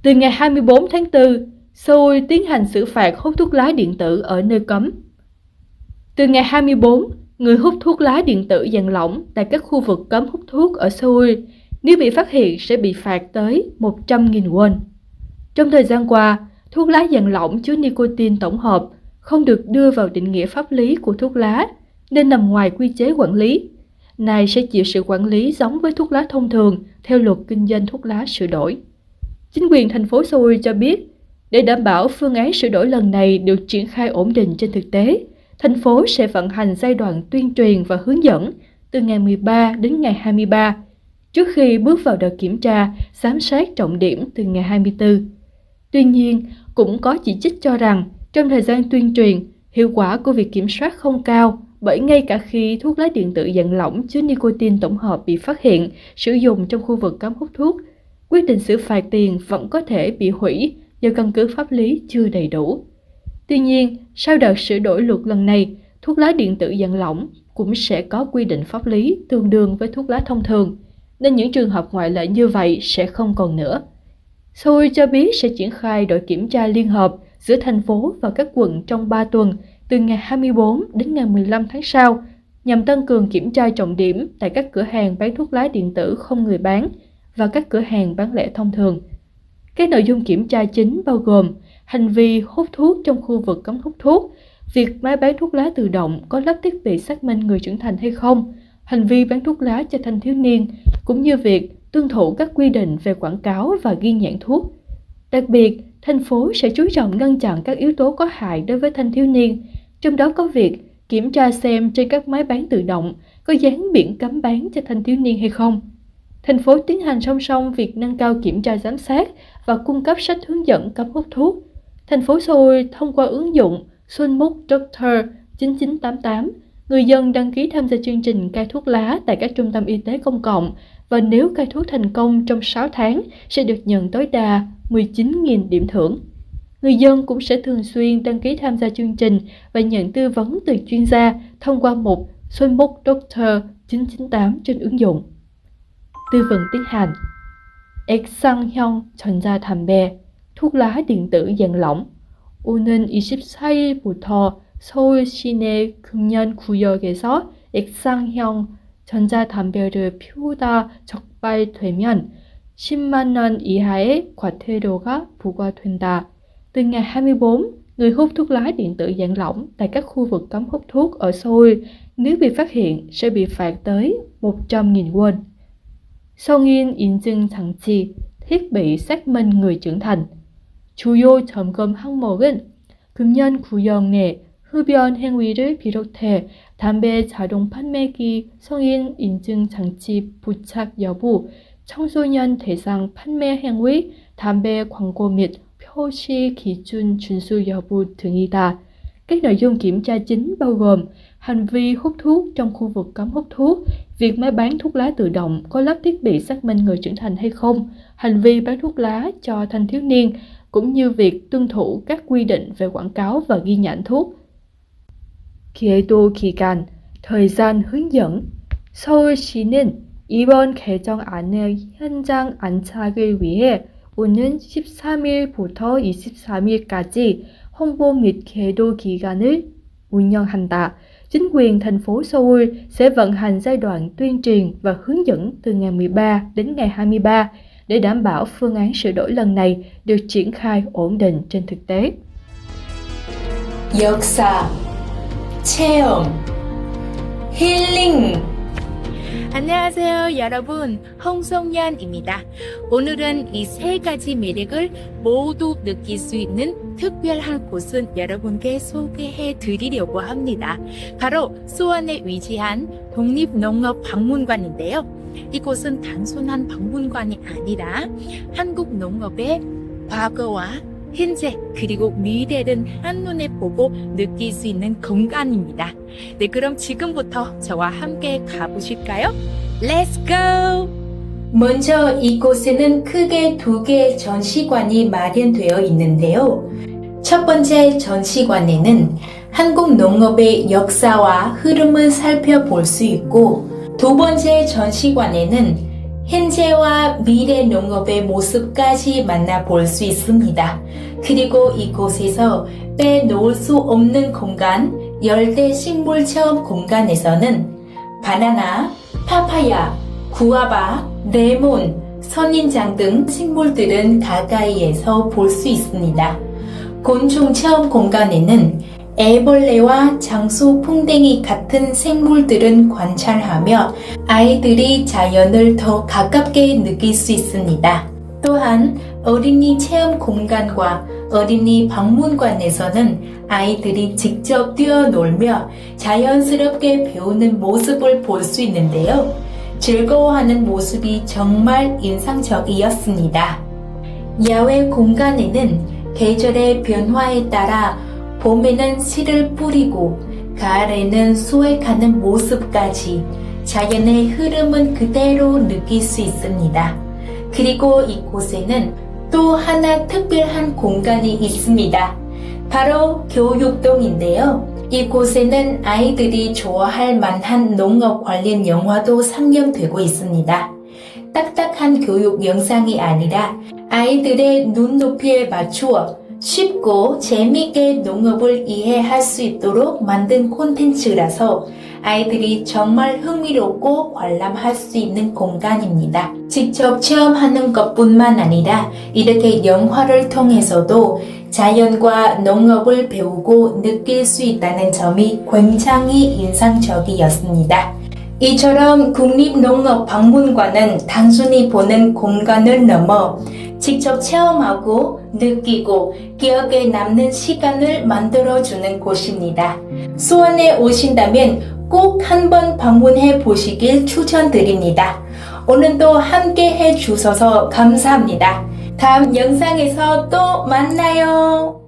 Từ ngày 24 tháng 4, Seoul tiến hành xử phạt hút thuốc lá điện tử ở nơi cấm. Từ ngày 24, người hút thuốc lá điện tử dạng lỏng tại các khu vực cấm hút thuốc ở Seoul, nếu bị phát hiện sẽ bị phạt tới 100.000 won. Trong thời gian qua, thuốc lá dạng lỏng chứa nicotine tổng hợp không được đưa vào định nghĩa pháp lý của thuốc lá nên nằm ngoài quy chế quản lý. Này sẽ chịu sự quản lý giống với thuốc lá thông thường theo luật kinh doanh thuốc lá sửa đổi. Chính quyền thành phố Seoul cho biết, để đảm bảo phương án sửa đổi lần này được triển khai ổn định trên thực tế, thành phố sẽ vận hành giai đoạn tuyên truyền và hướng dẫn từ ngày 13 đến ngày 23, trước khi bước vào đợt kiểm tra, giám sát trọng điểm từ ngày 24. Tuy nhiên, cũng có chỉ trích cho rằng trong thời gian tuyên truyền, hiệu quả của việc kiểm soát không cao bởi ngay cả khi thuốc lá điện tử dạng lỏng chứa nicotine tổng hợp bị phát hiện sử dụng trong khu vực cấm hút thuốc, quyết định xử phạt tiền vẫn có thể bị hủy do căn cứ pháp lý chưa đầy đủ. Tuy nhiên, sau đợt sửa đổi luật lần này, thuốc lá điện tử dạng lỏng cũng sẽ có quy định pháp lý tương đương với thuốc lá thông thường, nên những trường hợp ngoại lệ như vậy sẽ không còn nữa. Seoul cho biết sẽ triển khai đội kiểm tra liên hợp giữa thành phố và các quận trong 3 tuần, từ ngày 24 đến ngày 15 tháng sau, nhằm tăng cường kiểm tra trọng điểm tại các cửa hàng bán thuốc lá điện tử không người bán và các cửa hàng bán lẻ thông thường. Các nội dung kiểm tra chính bao gồm hành vi hút thuốc trong khu vực cấm hút thuốc, việc máy bán thuốc lá tự động có lắp thiết bị xác minh người trưởng thành hay không, hành vi bán thuốc lá cho thanh thiếu niên, cũng như việc tuân thủ các quy định về quảng cáo và ghi nhãn thuốc. Đặc biệt, thành phố sẽ chú trọng ngăn chặn các yếu tố có hại đối với thanh thiếu niên, trong đó có việc kiểm tra xem trên các máy bán tự động có dán biển cấm bán cho thanh thiếu niên hay không. Thành phố tiến hành song song việc nâng cao kiểm tra giám sát và cung cấp sách hướng dẫn cấm hút thuốc. Thành phố Seoul thông qua ứng dụng Sunmuk Doctor 9988, người dân đăng ký tham gia chương trình cai thuốc lá tại các trung tâm y tế công cộng và nếu cai thuốc thành công trong 6 tháng sẽ được nhận tối đa 19.000 điểm thưởng. Người dân cũng sẽ thường xuyên đăng ký tham gia chương trình và nhận tư vấn từ chuyên gia thông qua mục Sunmuk Doctor 998 trên ứng dụng. Tư vấn tiếng Hàn. 액상형 전자담배, thuốc lá điện tử dạng lỏng. 오는 24일부터 서울 시내 금연구역에서 액상형 전자담배를 피우다 적발되면 10만 원 이하의 과태료가 부과된다. Từ ngày 24, người hút thuốc lá điện tử dạng lỏng tại các khu vực cấm hút thuốc ở Seoul nếu bị phát hiện sẽ bị phạt tới 100.000 won. 성인 인증 장치, thiết bị xác minh người trưởng thành. 주요 점검 항목은 금연 구역 내 흡연 행위를 비롯해 담배 자동 판매기 성인 인증 장치 부착 여부, 청소년 대상 판매 행위, 담배 광고 및 표시 기준 준수 여부 등이다. Các nội dung kiểm tra chính bao gồm hành vi hút thuốc trong khu vực cấm hút thuốc, việc máy bán thuốc lá tự động có lắp thiết bị xác minh người trưởng thành hay không, hành vi bán thuốc lá cho thanh thiếu niên, cũng như việc tuân thủ các quy định về quảng cáo và ghi nhãn thuốc. 계도 기간, thời gian hướng dẫn. 서울시는 이번 개정안의 현장 안착을 위해 오는 13일부터 23일까지 홍보 및 계도 기간을 운영한다. Chính quyền thành phố Seoul sẽ vận hành giai đoạn tuyên truyền và hướng dẫn từ ngày 13 đến ngày 23 để đảm bảo phương án sửa đổi lần này được triển khai ổn định trên thực tế. 역사, 체험, 힐링. 안녕하세요, 여러분. 홍성연입니다. 오늘은 이 세 가지 매력을 모두 느낄 수 있는 특별한 곳은 여러분께 소개해 드리려고 합니다. 바로 수원에 위치한 독립농업박물관인데요. 이곳은 단순한 박물관이 아니라 한국 농업의 과거와 현재 그리고 미래를 한눈에 보고 느낄 수 있는 공간입니다. 네, 그럼 지금부터 저와 함께 가보실까요? Let's go! 먼저 이곳에는 크게 두 개의 전시관이 마련되어 있는데요. 첫 번째 전시관에는 한국 농업의 역사와 흐름을 살펴볼 수 있고, 두 번째 전시관에는 현재와 미래 농업의 모습까지 만나볼 수 있습니다. 그리고 이곳에서 빼놓을 수 없는 공간, 열대 식물 체험 공간에서는 바나나, 파파야, 구아바, 레몬, 선인장 등 식물들은 가까이에서 볼 수 있습니다. 곤충 체험 공간에는 애벌레와 장수풍뎅이 같은 생물들은 관찰하며 아이들이 자연을 더 가깝게 느낄 수 있습니다. 또한 어린이 체험 공간과 어린이 박물관에서는 아이들이 직접 뛰어놀며 자연스럽게 배우는 모습을 볼 수 있는데요. 즐거워하는 모습이 정말 인상적이었습니다. 야외 공간에는 계절의 변화에 따라 봄에는 씨를 뿌리고 가을에는 수확하는 모습까지 자연의 흐름은 그대로 느낄 수 있습니다. 그리고 이곳에는 또 하나 특별한 공간이 있습니다. 바로 교육동인데요. 이곳에는 아이들이 좋아할 만한 농업 관련 영화도 상영되고 있습니다. 딱딱한 교육 영상이 아니라 아이들의 눈높이에 맞추어 쉽고 재미있게 농업을 이해할 수 있도록 만든 콘텐츠라서 아이들이 정말 흥미롭고 관람할 수 있는 공간입니다. 직접 체험하는 것뿐만 아니라 이렇게 영화를 통해서도 자연과 농업을 배우고 느낄 수 있다는 점이 굉장히 인상적이었습니다. 이처럼 국립농업박물관은 단순히 보는 공간을 넘어 직접 체험하고 느끼고 기억에 남는 시간을 만들어주는 곳입니다. 수원에 오신다면 꼭 한번 방문해 보시길 추천드립니다. 오늘도 함께 해주셔서 감사합니다. 다음 영상에서 또 만나요.